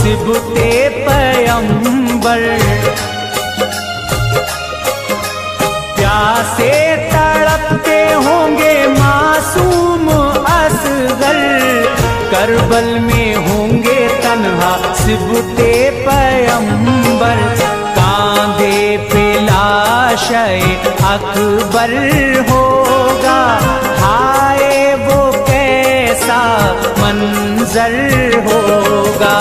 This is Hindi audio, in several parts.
सिबते पैगंबर। प्यासे तड़पते होंगे मासूम असगर, करबल में होंगे तन्हा सिबते पैगंबर। कांधे पे लाशे अकबर होगा, हाय वो कैसा मंजर होगा।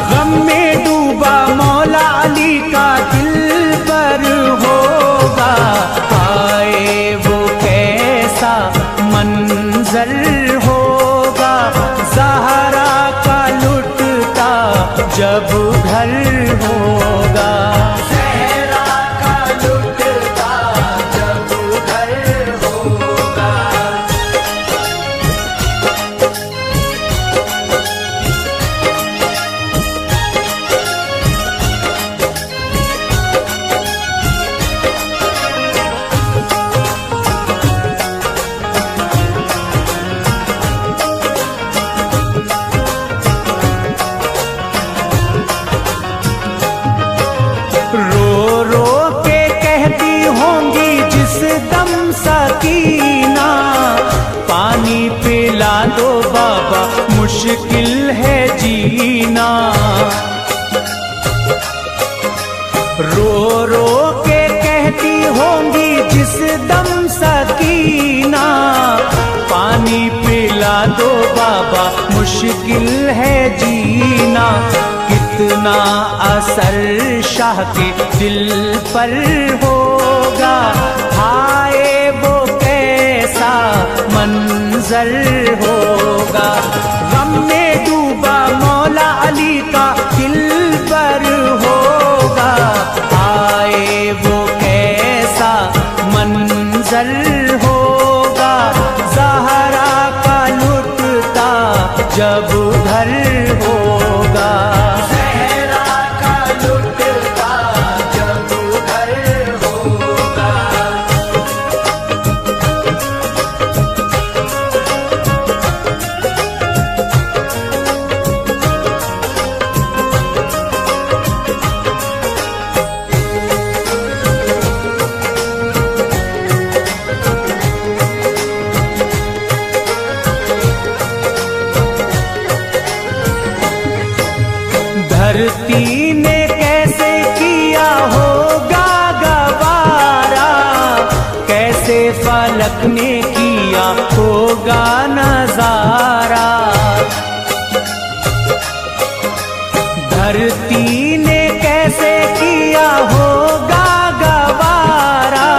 गम में डूबा मौला अली का दिल पर होगा, हाय वो कैसा मंजर होगा। ज़हरा का लुटता जब घर होगा, ज़हरा का लुटता जब घर होगा। रो रो के कहती होंगी जिस दम सकीना, पानी पिला दो बाबा मुश्किल है जीना। रो रो के कहती होंगी जिस दम सकीना, पानी पिला दो बाबा मुश्किल है जीना। कितना असर शाह के दिल पर होगा, हाय वो कैसा मंजर होगा। गम में डूबा मौला अली का दिल पर होगा, हाय वो कैसा मंजर होगा। ज़हरा का लुटता जब घर होगा, ज़हरा का लुटता जब घर होगा। धरती ने कैसे किया होगा गवारा, कैसे फलक ने किया होगा नजारा। धरती ने कैसे किया होगा गवारा,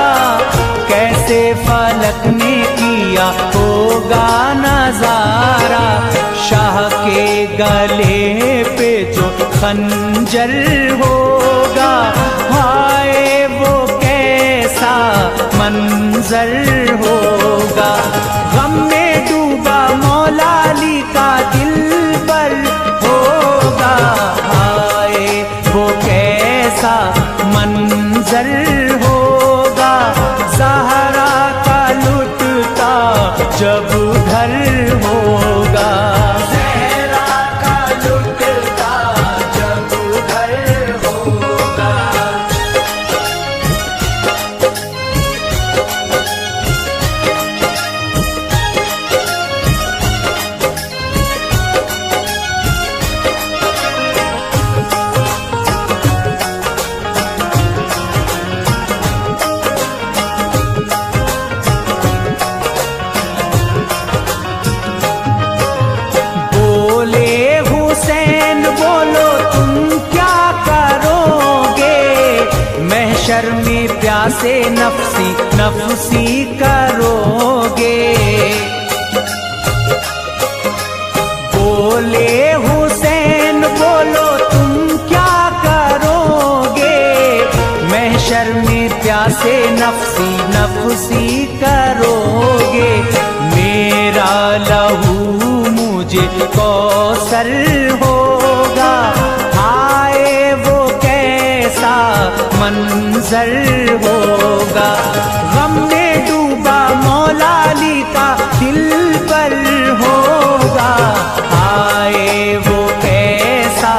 कैसे फलक ने किया होगा नजारा। शाह के गले पे जो खंजर होगा, हाय वो कैसा मंजर होगा। गम में डूबा मौला अली का दिल पर होगा, हाय वो कैसा मंजर होगा। ज़हरा का लुटता जब घर होगा, ज़हरा का लुटता जब घर होगा। महशर में प्यासे नफसी नफसी करोगे। बोले हुसैन बोलो तुम क्या करोगे, महशर में प्यासे नफसी नफसी करोगे। मेरा लहू मुझे कौसर होगा, हाय वो कैसा मंजर होगा। गम में डूबा मौला अली का दिल पर होगा, हाय वो कैसा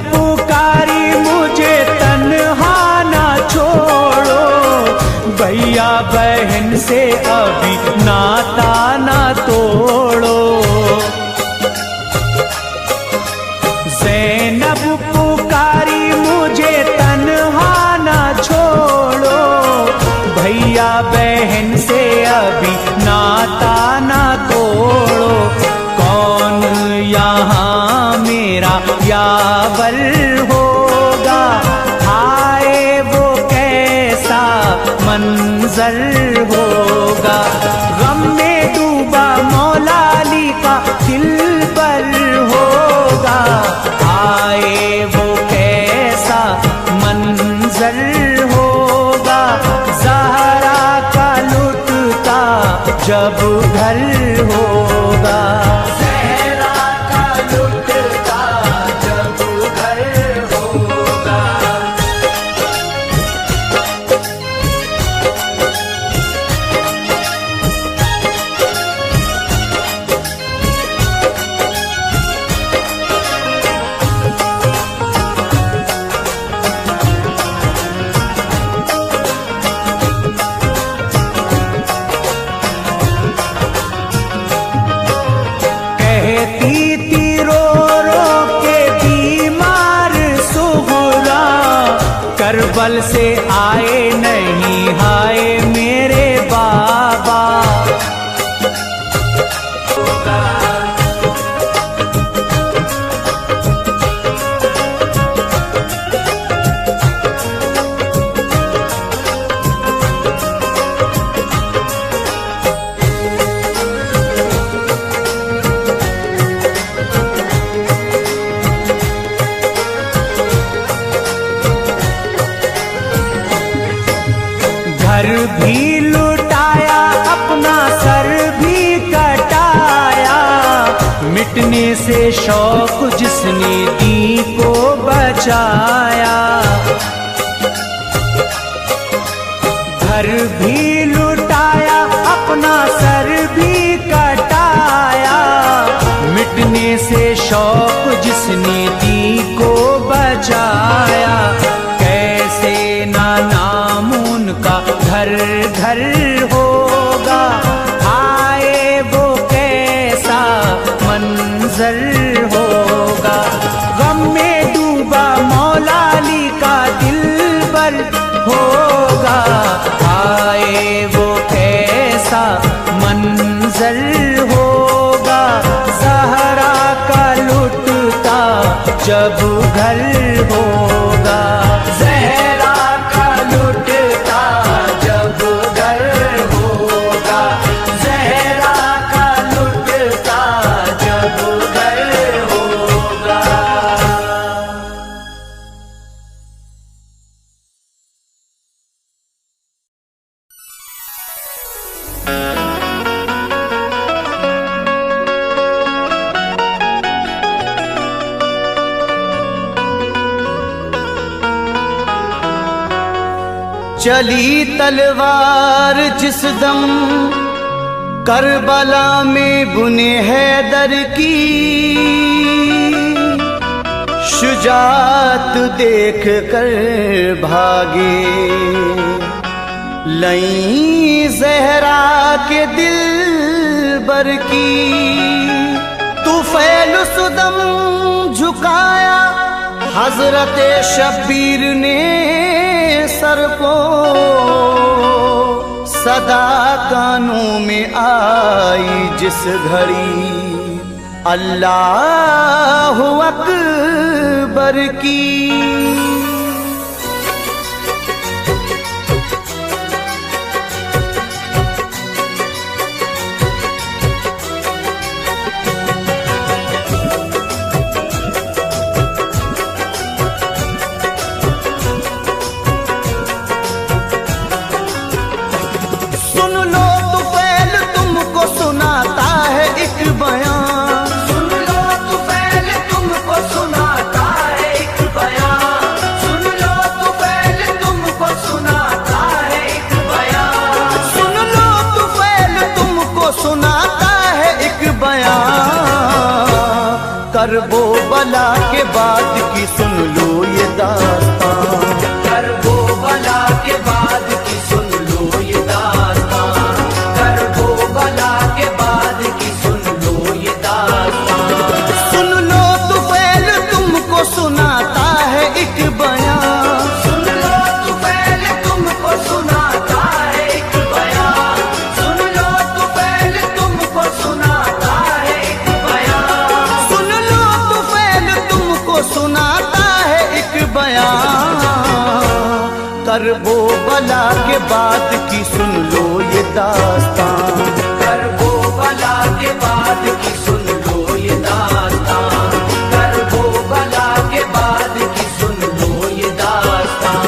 पुकारी मुझे तन्हा ना छोड़ो, भैया बहन से अभी नाता ना तोड़ो। ज़ैनब पुकारी मुझे तन्हा ना छोड़ो, भैया बहन से अभी नाता ना तोड़ो। कौन यहाँ मेरा यावर होगा, हाय वो कैसा मंजर होगा। गम में डूबा मौला अली का दिलबर होगा, हाय वो कैसा मंजर होगा। ज़हरा का लुटता जब घर होगा, ज़हरा का लुटता जब घर होगा। करबल से आए नहीं हाय मेरे बाबा। घर भी लुटाया अपना सर भी कटाया, मिटने से शौक जिसने दी को बचाया। घर भी लुटाया अपना सर भी कटाया, मिटने से शौक जिसने दी को बचाया। कैसे ना नाम उनका घर घर होगा, आए वो कैसा मंजर होगा। गम में डूबा मौला अली का दिलबर होगा, आए वो कैसा मंजर होगा। ज़हरा का लुटता जब घर होगा, ज़हरा का लुटता जब घर होगा। ज़हरा का लुटता जब घर होगा। चली तलवार जिस दम करबला में बुने हैदर की, शुजात देख कर भागे लई ज़हरा के दिलबर की। तुफैल सुदम झुकाया हजरत शब्बीर ने सर को, सदा कानों में आई जिस घड़ी अल्लाहु अकबर की। करबो बला के बाद की की सुन लो ये दास्तां। करबो बला के बाद की सुन लो ये दास्तां, करबो बला के बाद की सुन लो ये दास्तां। सुन लो तुफैल तुमको सुनाता है एक बयान, सुन लो तुफैल तुमको सुनाता है एक बयान, सुन लो तुफैल तुमको सुनाता है एक बयान। सुन लो तुफैल तुमको सुनाता है एक बयान। करबो बला के बाद की सुन लो ये दास्तां। करबो बला के बाद की सुन लो ये दास्तां, करबो बला के बाद की सुन लो ये दास्तां।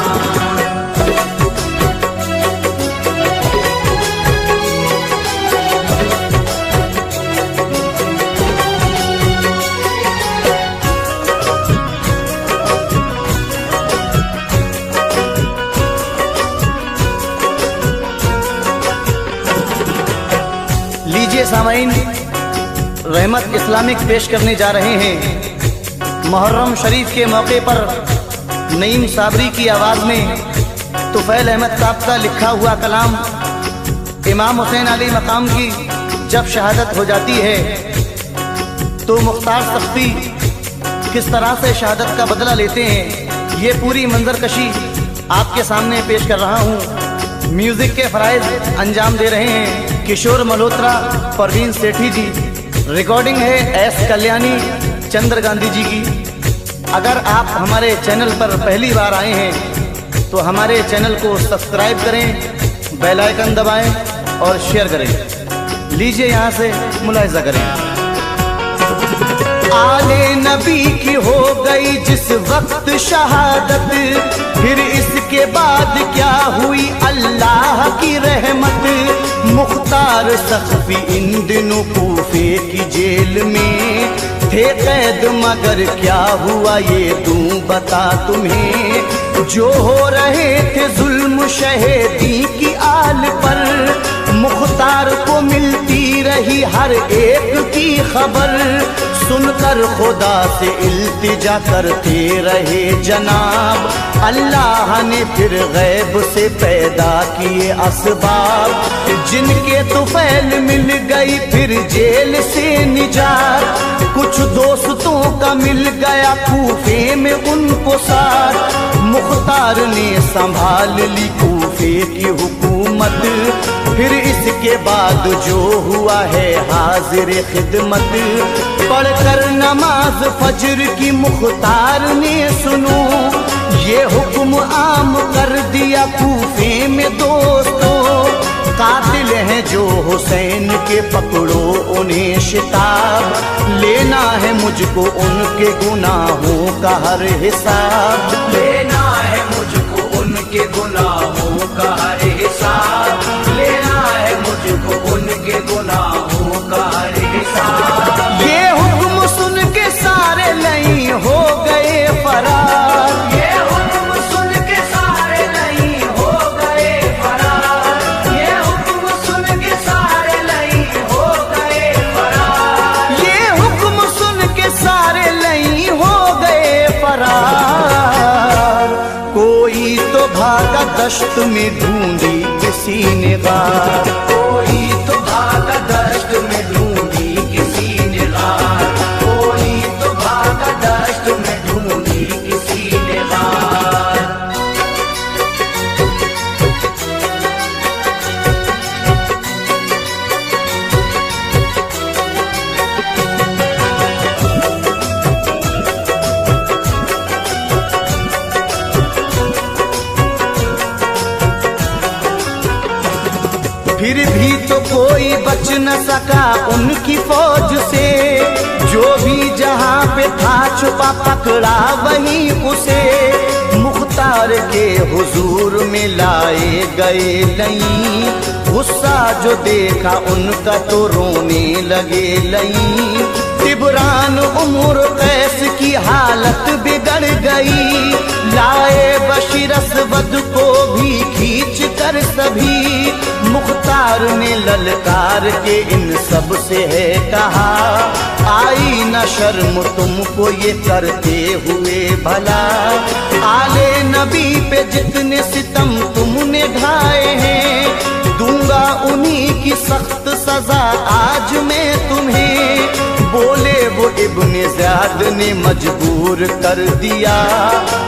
लीजिए सामाइन, रहमत इस्लामिक पेश करने जा रहे हैं। मुहर्रम शरीफ के मौके पर नईम साबरी की आवाज़ में तुफैल अहमद साहब का लिखा हुआ कलाम इमाम हुसैन अली मकाम की जब शहादत हो जाती है तो मुख्तार सख्ती किस तरह से शहादत का बदला लेते हैं, ये पूरी मंजरकशी आपके सामने पेश कर रहा हूँ। म्यूजिक के फराइज अंजाम दे रहे हैं किशोर मल्होत्रा, परवीन सेठी जी। रिकॉर्डिंग है एस कल्याणी, चंद्र गांधी जी की। अगर आप हमारे चैनल पर पहली बार आए हैं तो हमारे चैनल को सब्सक्राइब करें, बेल आइकन दबाएं और शेयर करें। लीजिए यहाँ से मुलाहिजा करें। आले नबी की हो गई जिस वक्त शहादत, फिर इसके बाद क्या हुई अल्लाह की रहमत। मुख्तार सख्फी इन दिनों कूफे की जेल में थे कैद, मगर क्या हुआ ये दूं बता तुम्हें। जो हो रहे थे जुल्म शहीदी की आल पर, मुख्तार को मिलती रही हर एक की खबर। सुनकर खुदा से इल्तिजा करते रहे जनाब, अल्लाह ने फिर गैब से पैदा किए असबाब। जिनके तुफैल मिल गई फिर जेल से निजात, कुछ दोस्तों का मिल गया कूफे में उनको साथ। मुख्तार ने संभाल ली कूफे की हुकूमत, फिर इसके बाद जो हुआ है हाजिर खिदमत। पढ़कर नमाज फजर की मुख्तार ने सुनो, ये हुक्म आम कर दिया कूफे में दोस्तों। कातिल हैं जो हुसैन के पकड़ो उन्हें शिताब, लेना है मुझको उनके गुनाहों का हर हिसाब। लेना है मुझको उनके गुनाहों का हर हिसाब, लेना है मुझको उनके गुनाहों का हर हिसाब। ये हुक्म सुन के सारे नहीं हो गए फरार, ये हुक्म सुन के सारे नहीं हो गए फरार, ये हुक्म सुन के सारे नहीं हो गए फरार। ये हुक्म सुन के सारे नहीं हो गए फरार। कोई तो भागा दश्त में ढूंढी किसी ने गार, कोई तो भागा दश्त में ढूंढी किसी ने गार, कोई तो भागा दश्त में ढूंढी किसी ने गार। फिर भी तो कोई बच न सका उनकी फौज से, जो भी जहां पे था छुपा पकड़ा वहीं उसे। मुख्तार के हुजूर में लाए गए नहीं, गुस्सा जो देखा उनका तो रोने लगे नहीं। तिबरान उम्र कैस की हालत बिगड़ गई, लाए बशीर असवद को भी खींच कर सभी। मुख्तार ने ललकार के इन सब से है कहा, आई न शर्म तुमको ये करते हुए भला। आले नबी पे जितने सितम तुमने ढाए हैं, दूंगा उन्हीं की सख्त सजा आज मैं तुम्हें। बोले वो इब्ने ज़ियाद ने मजबूर कर दिया,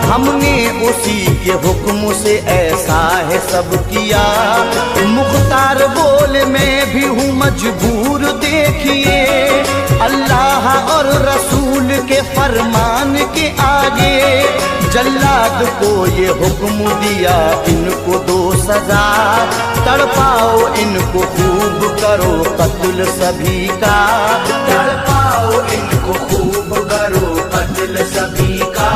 हमने उसी के हुक्म से ऐसा है सब किया। मुख्तार बोले मैं भी हूँ मजबूर, देखिए अल्लाह और रसूल के फरमान के आगे। जल्लाद को ये हुक्म दिया इनको दो सजा, तड़पाओ इनको खूब करो कत्ल सभी का। तड़पाओ इनको खूब करो कत्ल सभी का,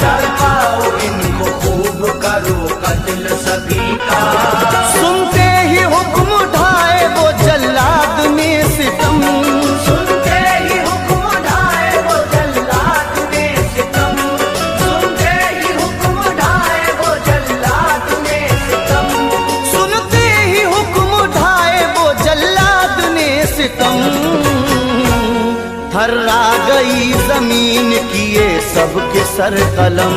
तड़पाओ इनको खूब करो कत्ल सभी का। सुनते ही हुक्म उठाए वो जल्लाद ने सितम, सुनते ही हुक्म उठाए वो जल्लाद ने सितम, सुनते ही हुक्म उठाए वो जल्लाद ने सितम, सुनते ही हुक्म उठाए वो जल्लाद ने सितम। थर्रा गई जमीन किए सबके सर कलम,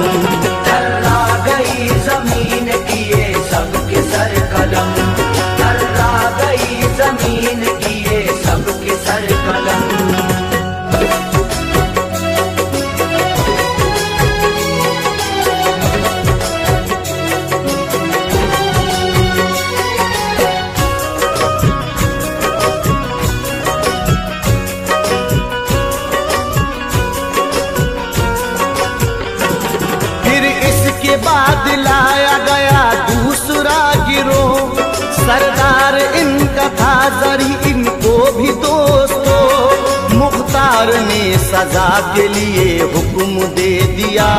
थर्रा गई जमीन किए सबके सर कलम, थर्रा गई जमीन किए सबके सर कलम। बाद लाया गया दूसरा गिरोह, सरदार इनका था जरी इनको भी दोस्तों। मुख्तार ने सजा के लिए हुक्म दे दिया,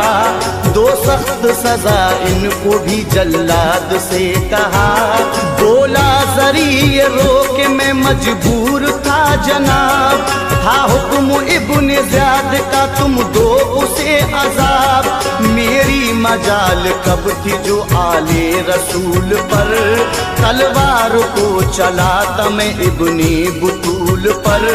दो सख्त सजा इनको भी जल्लाद से कहा। बोला जरी ये रोक मैं मजबूर था जनाब, था हुक्म इब्ने ज़ियाद का तुम दो उसे अजाब। मेरी मजाल कब थी जो आले रसूल पर, तलवार को चलाता मैं इब्ने बुतूल पर।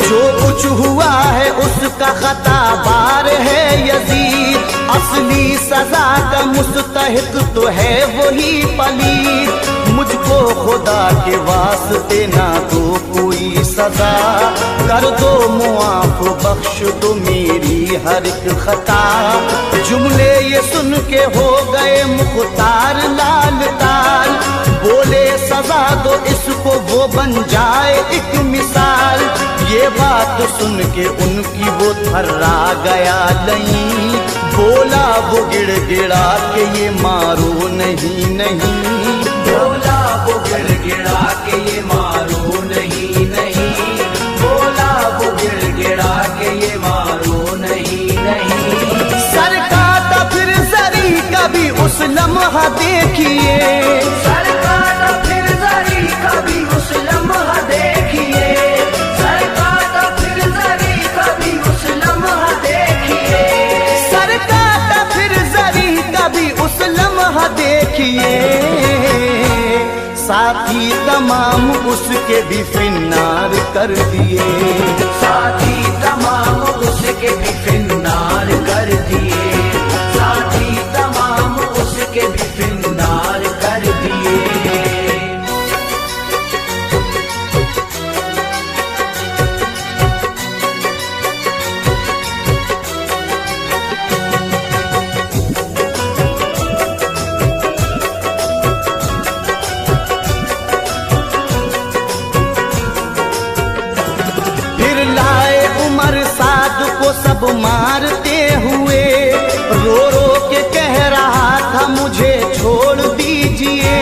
जो कुछ हुआ है उसका खता बार है यजीद, असली सजा का मुस्तहिक तो है वही पलीद। मुझको खुदा के वास्ते ना दो कोई सजा, कर दो मुआफ बख्श दो मेरी हर एक खता। जुमले ये सुन के हो गए मुख्तार लाल ताल, बोले सजा दो इसको वो बन जाए एक मिसाल। ये बात सुन के उनकी वो थर्रा गया नहीं, बोला वो गिड़गिड़ा के ये मारो नहीं नहीं। बोला वो गिड़गिड़ा के ये मारो नहीं नहीं, बोला वो गिड़गिड़ा के ये मारो नहीं नहीं। सर काटा फिर जरी कभी उस लम्हा देखिए, सर काटा फिर जरी कभी उस लम्हा देखिए, सर काटा फिर जरी कभी उस लम्हा देखिए, सर काटा फिर जरी कभी उस लम्हा देखिए। साथी तमाम उसके भी फिन्नार कर दिए, साथी तमाम उसके भी फिन्नार कर दिए, साथी तमाम उसके भी फिन्नार कर दिए। सब मारते हुए रो रो के कह रहा था मुझे छोड़ दीजिए।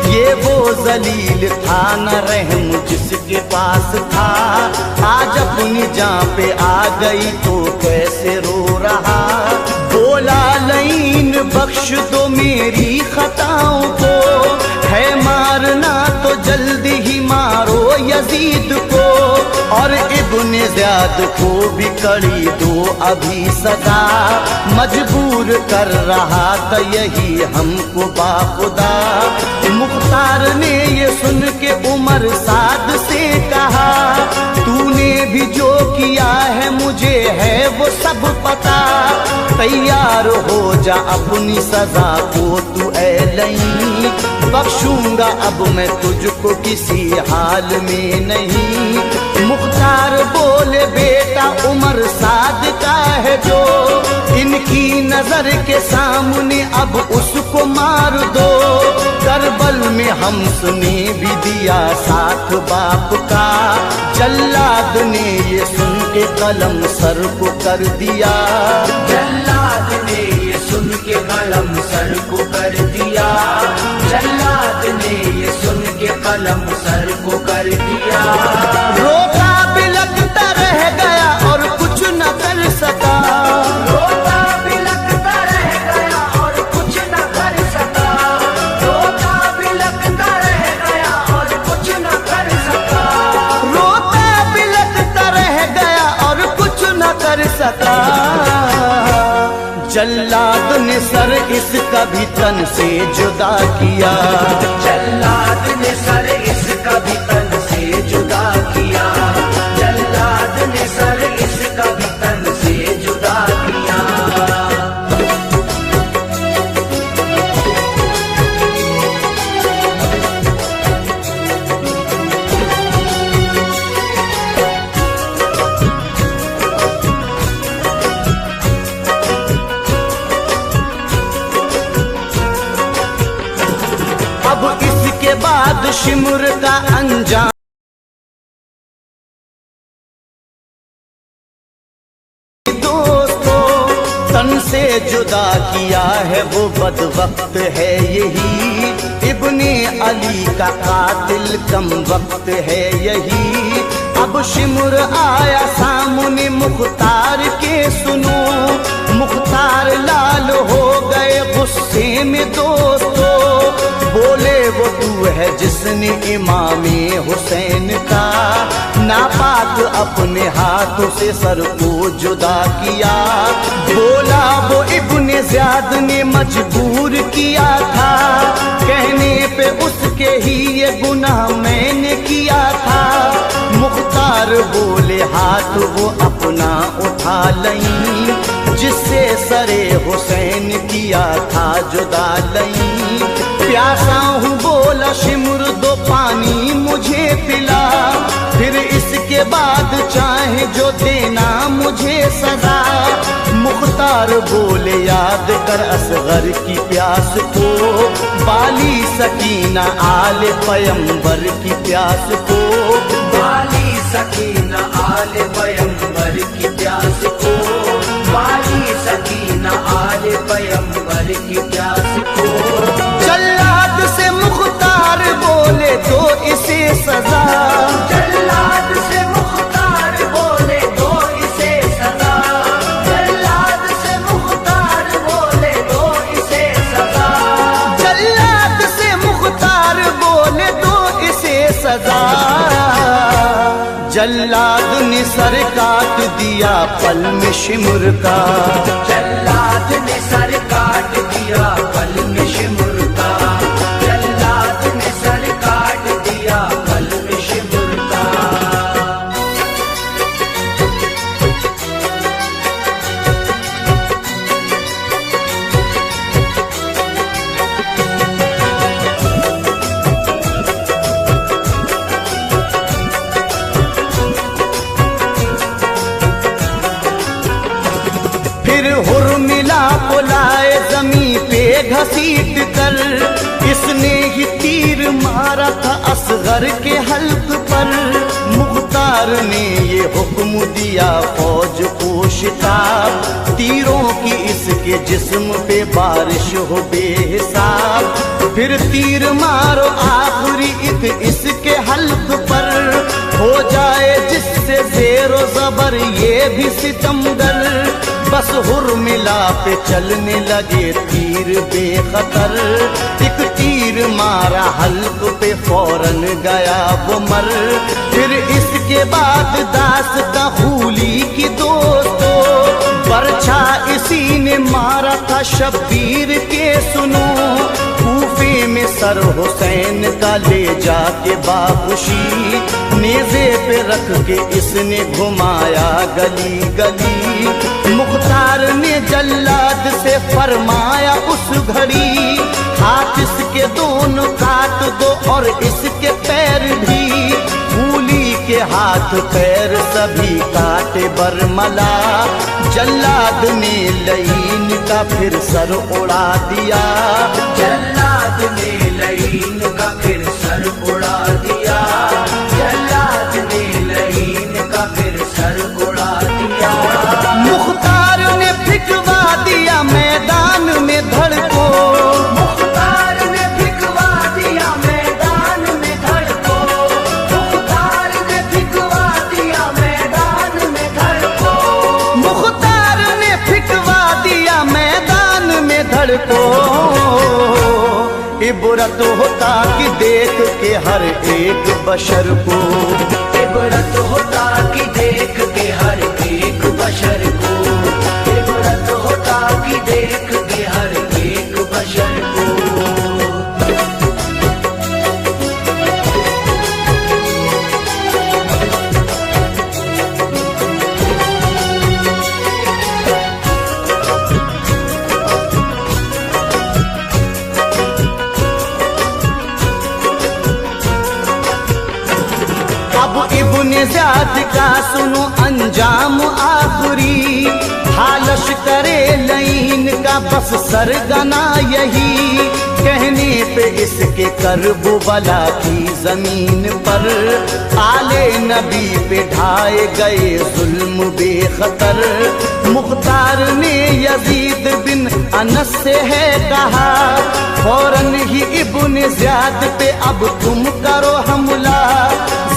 ये वो जलील था न रहम जिसके पास था, आज अपनी जान पे आ गई तो कैसे रो रहा। बोला लईन बख्श दो मेरी खताओं को, है मारना तो जल्दी ही मारो यजीद को। और इब्ने ज़ियाद को भी कड़ी दो अभी सजा, मजबूर कर रहा था यही हमको बाखुदा। मुख्तार ने ये सुन के उमर साद से कहा, तूने भी जो किया है मुझे है वो सब पता, तैयार हो जा अपनी सजा को तू ऐ लई, बख्शूंगा अब मैं तुझको किसी हाल में नहीं। मुख्तार बोले बेटा उमर साद का है जो, इनकी नजर के सामने अब उसको मार दो। करबल में हमसने भी दिया साथ बाप का, जल्लाद ने ये सुन के कलम सर को कर दिया। जल्लाद ने ये सुन के कलम सर को कर दिया। जल्लाद ने ये सुन के कलम सर को कर दिया। रोता बिलखता रह गया और कुछ न कर सका, रोता बिलखता रह गया और कुछ न कर सका। रोता बिलखता रह गया और कुछ न कर सका। रोता बिलखता रह गया और कुछ न कर सका। जल्लाद ने सर इसका भी तन से जुदा किया। जल्लाद ने सर इसका भी तन से जुदा किया। जल्लाद ने सर इसका भी तन से जुदा किया। अब इसके बाद शिमुर का अंजाम दोस्तों, तन से जुदा किया है वो बदवक्त है यही, इब्ने अली का कातिल कम वक्त है यही। अब शिमुर आया सामने मुख्तार के सुनो, मुख्तार लाल हो गए गुस्से में दोस्तों। बोले वो तू है जिसने इमामे हुसैन का नापाक अपने हाथों से सर को जुदा किया। बोला वो इब्ने ज़ियाद ने मजबूर किया था, कहने पे उसके ही ये गुनाह मैंने किया था। मुख्तार बोले हाथ वो अपना उठा लई, जिससे सरे हुसैन किया था जुदा लई। प्यासा हूँ बोला शिमुर दो पानी मुझे पिला, फिर इसके बाद चाहे जो देना मुझे सजा। मुख्तार बोले याद कर असगर की प्यास को, बाली सकीना आले पैगंबर की प्यास को। बाली सकीना आले पैगंबर की प्यास को। बाली सकीना आले पैगंबर की प्यास को। जल्लाद से मुख्तार बोले दो इसे सजा। जल्लाद से मुख्तार बोले दो इसे सजा। जल्लाद से मुख्तार बोले दो इसे सजा। जल्लाद से मुख्तार बोले दो इसे सजा। जल्लाद ने सर काट दिया पल में शिमुर का। जल्लाद ने सर काट दिया पल में शिमुर का। जल्लाद ने सर काट दिया पल में शिमुर का। फिर हुर्मिला को लाए जमी पे घसीट कर, इसने ही तीर मारा था असगर के हल्क पर। मुख्तार ने ये हुक्म दिया फौज को शिताब, तीरों की इस इसके जिस्म पे बारिश हो बेहिसाब। फिर तीर मारो आखिरी एक इसके हल्क पर, हो जाए जिससे ज़ेरो ज़बर ये भी सितमगर। बस हुर्मिला पे चलने लगे तीर बेखतर, एक तीर मारा हल्क पे फौरन गया वो मर। फिर इसके बाद दास्तां खूली की दोस्तों, बरछा इसी ने मारा था शब्बीर के सुनो। कूफे में सर हुसैन का ले जाके बाखुशी, नेज़े पे रख के इसने घुमाया गली गली। मुख्तार ने जल्लाद से फरमाया उस घड़ी, हाथ इसके दोनों काट दो और इसके पैर भी। फूली के हाथ पैर सभी काटे बरमला, जल्लाद ने लईन का फिर सर उड़ा दिया। जल्लाद ने लईन का फिर सर उड़ा दिया। जल्लाद ने लईन का फिर सर उड़ा दिया। मुख्तार ने फिकवा दिया मैदान में धड़ को, मुख्तार ने फिकवा दिया मैदान में धड़ को। मुख्तार ने फिकवा दिया मैदान में धड़ को। मुख्तार ने फिकवा दिया मैदान में धड़ को। इबरत होता कि देख के हर एक बशर को, इबरत होता कि देख के हर एक बशर को। इबरत होता कि देख के हर एक बशर को। इब्ने ज़ियाद का सुनो अंजाम आखिरी, हालश करे लईन का बस सरगना यही। कहने पे इसके करबो बला की जमीन पर, आले नबी पे ढाए गए जुल्म बेखतर। मुख्तार ने यजीद बिन अनस से है कहा, फौरन ही इब्ने ज़ियाद पे अब तुम करो हमला।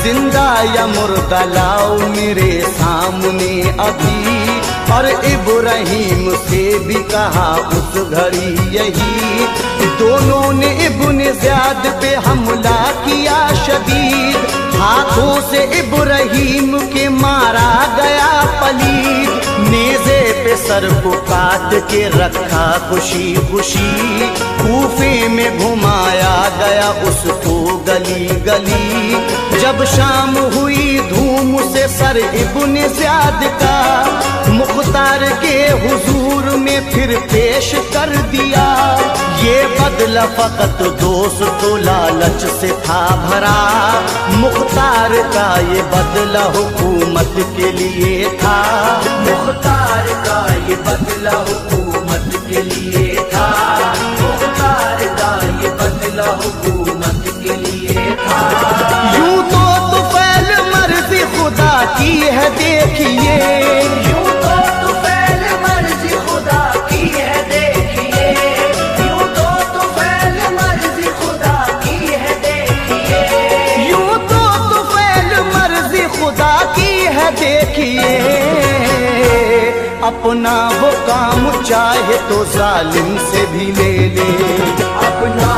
जिंदा या मुर्दा लाओ मेरे सामने अभी, और इब्राहिम से भी कहा उस घड़ी यही। दोनों ने इब्ने ज़ियाद पे हमला किया शदीद, हाथों से इब्राहिम के मारा गया पलीद। नेज़े पे सर को काट के रखा खुशी खुशी, कूफे में घुमाया गया उसको गली गली। जब शाम हुई धूम से सर इब्ने ज़ियाद का, मुख्तार के हुजूर में फिर पेश कर दिया। ये बदला फकत दोस्त लालच से था भरा, मुख्तार का ये बदला हुकूमत के लिए था। मुख्तार का ये बदला हुकूमत के लिए था। मुख्तार का ये बदला हुकूमत के लिए था। यूं तो तुफैल मर्ज़ी खुदा की है देखिए, यूं तो तुफैल मर्ज़ी खुदा की है देखिए। यूं तो तुफैल मर्ज़ी खुदा की है देखिए। यूं तो तुफैल मर्ज़ी खुदा की है देखिए। अपना वो काम चाहे तो जालिम से भी ले ले, अपना